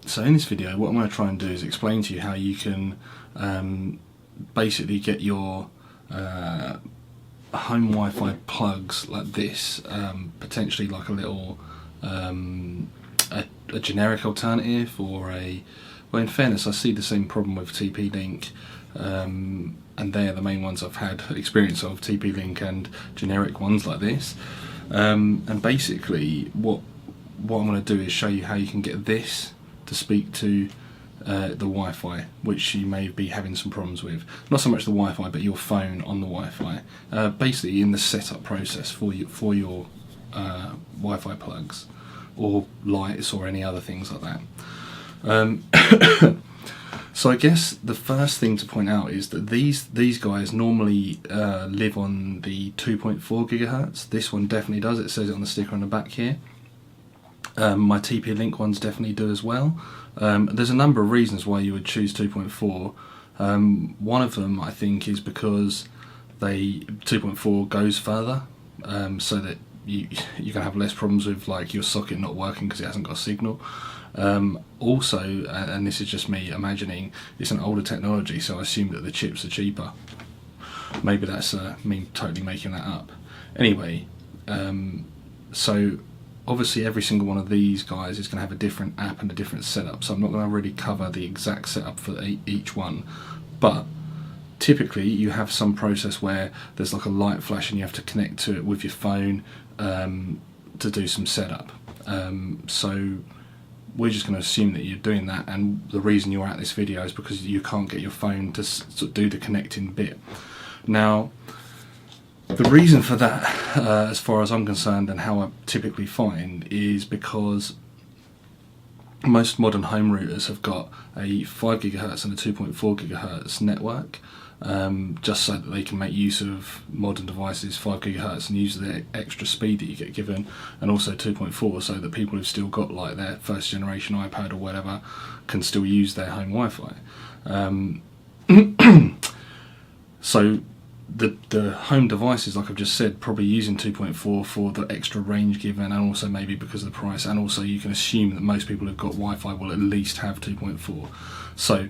So in this video, what I'm going to try and do is explain to you how you can basically get your home Wi-Fi plugs like this, potentially like a little a generic alternative, or well, in fairness, I see the same problem with TP-Link, and they're the main ones I've had experience of, TP-Link and generic ones like this. And basically what I'm going to do is show you how you can get this to speak to the Wi-Fi, which you may be having some problems with. Not so much the Wi-Fi, but your phone on the Wi-Fi. Basically in the setup process for your Wi-Fi plugs, or lights, or any other things like that. So I guess the first thing to point out is that these guys normally live on the 2.4 gigahertz. This one definitely does. It says it on the sticker on the back here. My TP-Link ones definitely do as well. There's a number of reasons why you would choose 2.4. One of them, I think, is because 2.4 goes further, so that you're going to have less problems with like your socket not working because it hasn't got a signal. Also, and this is just me imagining, it's an older technology, so I assume that the chips are cheaper. Maybe that's me totally making that up. Anyway, so obviously every single one of these guys is going to have a different app and a different setup, so I'm not going to really cover the exact setup for each one, but typically you have some process where there's like a light flash and you have to connect to it with your phone to do some setup. So we're just going to assume that you're doing that, and the reason you're at this video is because you can't get your phone to sort of do the connecting bit. Now, the reason for that, as far as I'm concerned, and how I typically find, is because most modern home routers have got a 5 gigahertz and a 2.4 gigahertz network, just so that they can make use of modern devices 5 gigahertz and use the extra speed that you get given, and also 2.4, so that people who've still got like their first generation iPad or whatever can still use their home Wi-Fi. So the home devices, like I've just said, probably using 2.4 for the extra range given, and also maybe because of the price, and also you can assume that most people who've got Wi-Fi will at least have 2.4. So,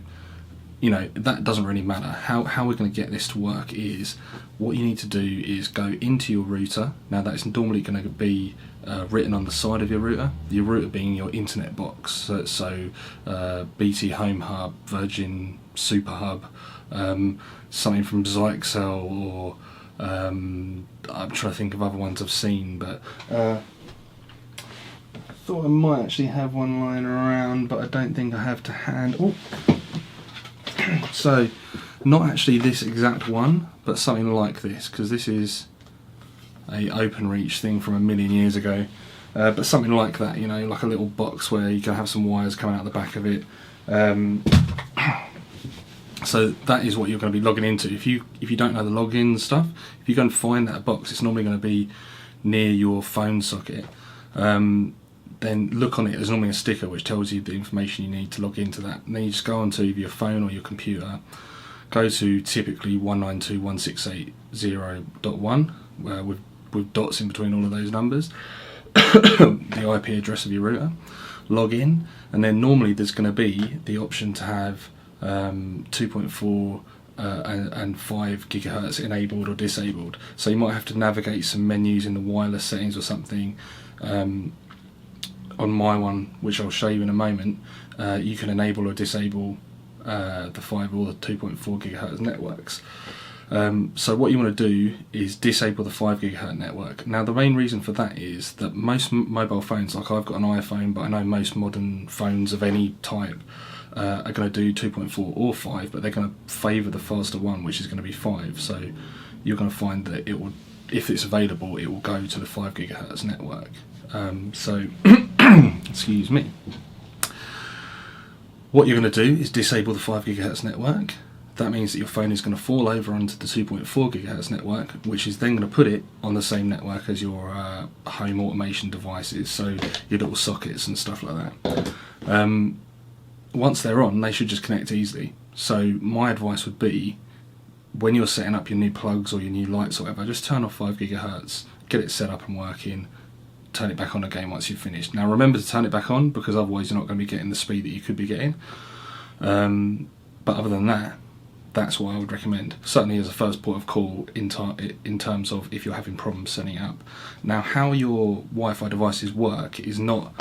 you know, that doesn't really matter. How we're going to get this to work is, what you need to do is go into your router. Now that is normally going to be written on the side of your router being your internet box, so BT Home Hub, Virgin Super Hub, something from Zyxel, or I'm trying to think of other ones I've seen, but I thought I might actually have one lying around, but I don't think I have to hand. Oh. So, not actually this exact one, but something like this, because this is a OpenReach thing from a million years ago, but something like that, you know, like a little box where you can have some wires coming out the back of it. So that is what you're going to be logging into. If you don't know the login stuff, if you go and find that box, it's normally going to be near your phone socket. Then look on it, there's normally a sticker which tells you the information you need to log into that. And then you just go onto your phone or your computer, go to typically 192.168.0.1, with dots in between all of those numbers, the IP address of your router, log in, and then normally there's going to be the option to have 2.4 and 5 gigahertz enabled or disabled. So you might have to navigate some menus in the wireless settings or something. On my one, which I'll show you in a moment, you can enable or disable the 5 or the 2.4 gigahertz networks. So what you want to do is disable the 5 gigahertz network. Now the main reason for that is that most mobile phones, like I've got an iPhone, but I know most modern phones of any type are going to do 2.4 or 5, but they're going to favour the faster one, which is going to be 5. So you're going to find that it will, if it's available, it will go to the 5 gigahertz network. So excuse me. What you're going to do is disable the 5 gigahertz network. That means that your phone is going to fall over onto the 2.4 gigahertz network, which is then going to put it on the same network as your home automation devices, so your little sockets and stuff like that. Once they're on, they should just connect easily. So my advice would be, when you're setting up your new plugs or your new lights or whatever, just turn off 5 gigahertz, get it set up and working, turn it back on again once you've finished. Now remember to turn it back on, because otherwise you're not going to be getting the speed that you could be getting. But other than that, that's what I would recommend. Certainly as a first port of call in terms of if you're having problems setting it up. Now how your Wi-Fi devices work is not,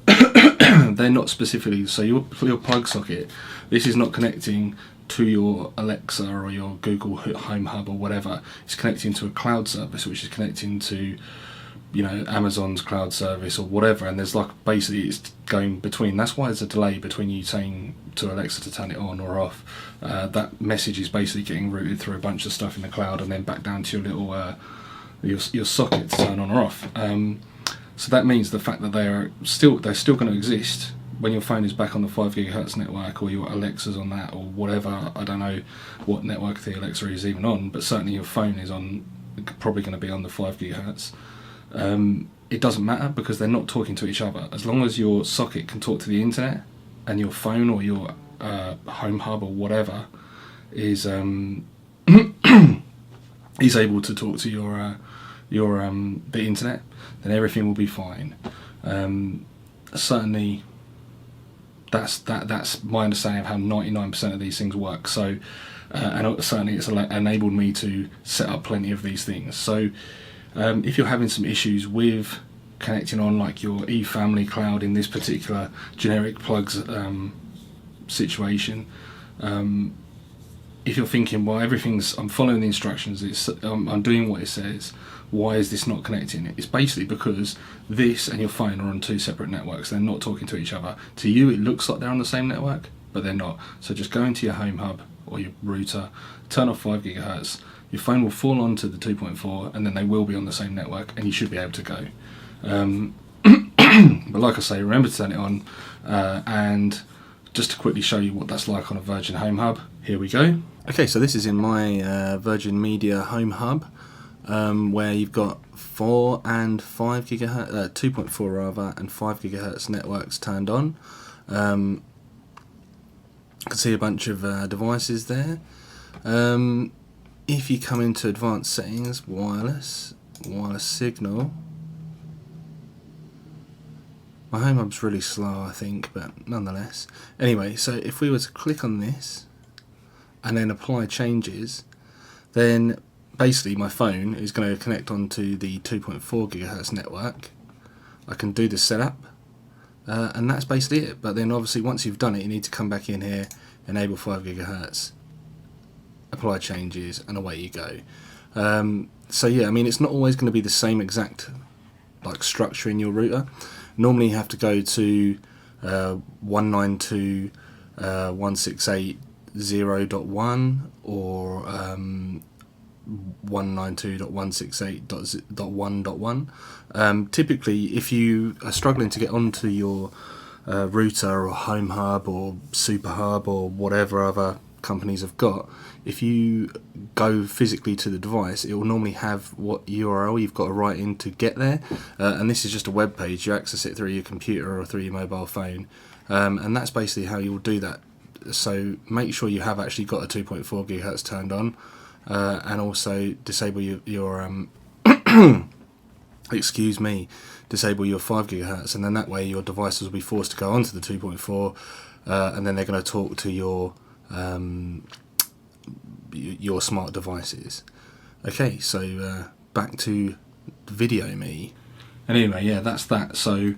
they're not specifically, so your plug socket, this is not connecting to your Alexa or your Google Home Hub or whatever. It's connecting to a cloud service, which is connecting to, you know, Amazon's cloud service or whatever, and there's like basically it's going between. That's why there's a delay between you saying to Alexa to turn it on or off. That message is basically getting routed through a bunch of stuff in the cloud and then back down to your little your socket to turn on or off. So that means the fact that they're still going to exist when your phone is back on the 5 GHz network, or your Alexa's on that, or whatever. I don't know what network the Alexa is even on, but certainly your phone is on, probably going to be on the 5 GHz. It doesn't matter, because they're not talking to each other. As long as your socket can talk to the internet, and your phone or your Home Hub or whatever is is able to talk to your the internet, then everything will be fine. Certainly, that's my understanding of how 99% of these things work. So, and certainly it's enabled me to set up plenty of these things. So, if you're having some issues with connecting on like your eFamily cloud in this particular generic plugs situation, if you're thinking, well, I'm following the instructions, I'm doing what it says, why is this not connecting? It's basically because this and your phone are on two separate networks. They're not talking to each other. To you it looks like they're on the same network, but they're not. So just go into your Home Hub or your router, turn off 5 GHz, your phone will fall onto the 2.4, and then they will be on the same network, and you should be able to go. But like I say, remember to turn it on, and just to quickly show you what that's like on a Virgin Home Hub, here we go. Okay, so this is in my Virgin Media Home Hub, where you've got 4 and 5 GHz, 2.4 rather, and 5 GHz networks turned on. You can see a bunch of devices there. If you come into advanced settings, wireless signal. My Home Hub's really slow, I think, but nonetheless. Anyway, so if we were to click on this and then apply changes, then basically my phone is going to connect onto the 2.4 GHz network. I can do the setup, and that's basically it. But then obviously once you've done it, you need to come back in here, enable 5 GHz, apply changes, and away you go. So yeah, I mean, it's not always going to be the same exact like structure in your router. Normally you have to go to 192.168.0.1 or 192.168.1.1. Typically, if you are struggling to get onto your router or Home Hub or Super Hub or whatever other companies have got, if you go physically to the device, it will normally have what URL you've got to write in to get there, and this is just a web page. You access it through your computer or through your mobile phone, and that's basically how you'll do that. So make sure you have actually got a 2.4 GHz turned on, and also disable your excuse me, disable your 5 GHz, and then that way your devices will be forced to go onto the 2.4, and then they're going to talk to your smart devices. Okay, so back to video me. Anyway, yeah, that's that. So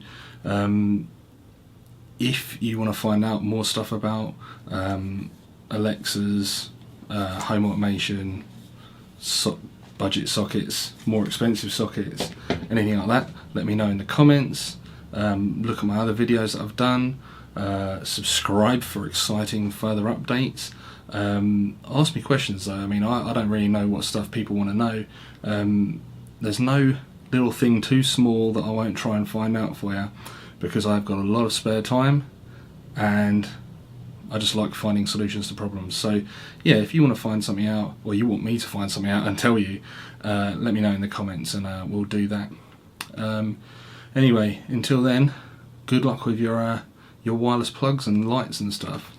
if you want to find out more stuff about Alexa's home automation, budget sockets, more expensive sockets, anything like that, let me know in the comments. Look at my other videos that I've done. Subscribe for exciting further updates. Ask me questions though. I mean, I don't really know what stuff people want to know. There's no little thing too small that I won't try and find out for you, because I've got a lot of spare time and I just like finding solutions to problems. So yeah, if you want to find something out, or you want me to find something out and tell you, let me know in the comments, and we'll do that. Anyway, until then, good luck with your wireless plugs and lights and stuff.